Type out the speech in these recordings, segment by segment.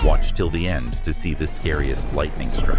Watch till the end to see the scariest lightning strike.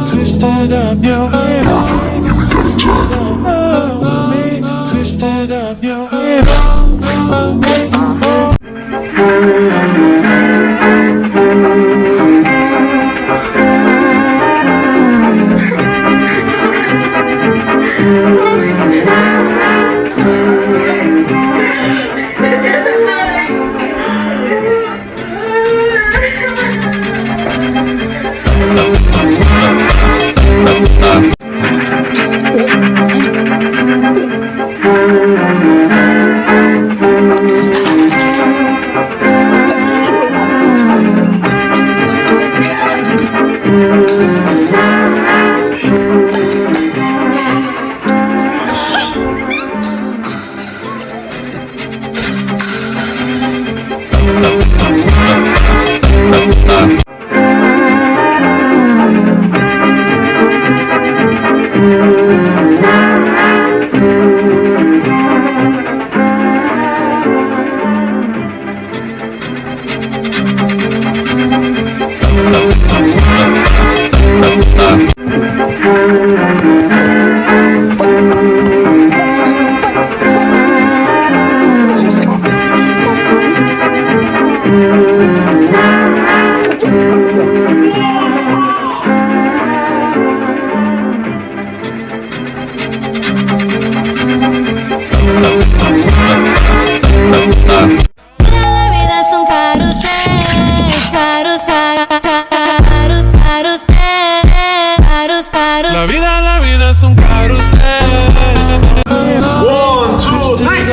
Switch that up, yo. Switch that up, yo. La vida es un carrusel. 1, 2, 3.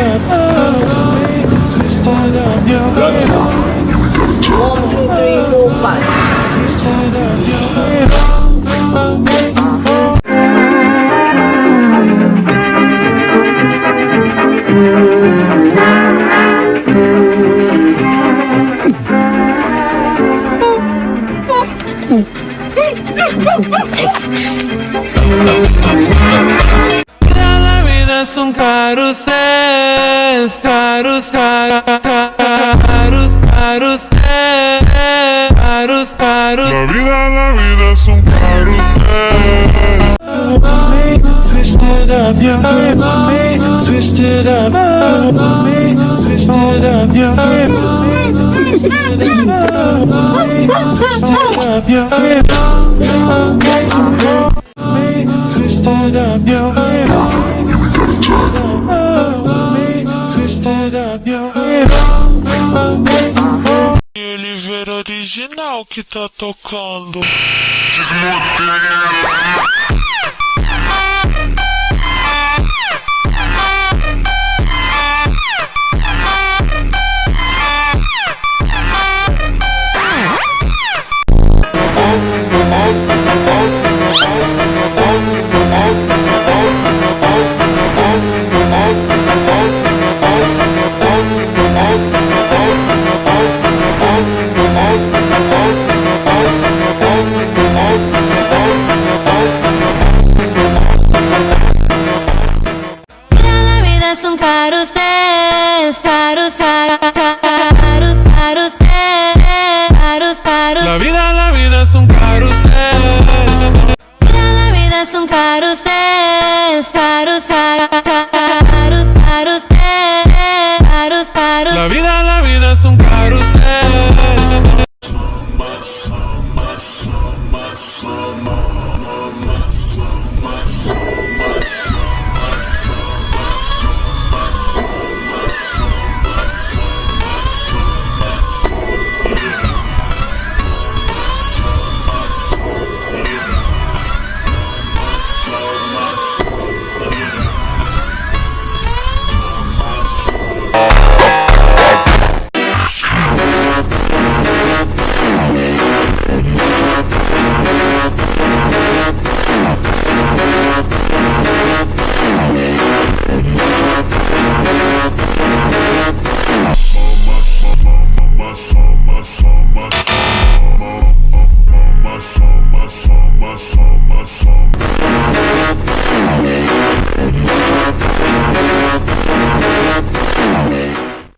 Switch that up, yo. 1, 2, 3, 4, 5. Switch that up, yo. La vida es un carrusel, carrusel, carrusel, carrusel. La vida es un carrusel. Switch that up, yo. Switch it up. Switch that up, yo. Switch that up, yo. Switch that up, yo. Switch that up, yo. Oliveira original que tá tocando. carrusel, carrusel, carrusel. La vida es un carrusel.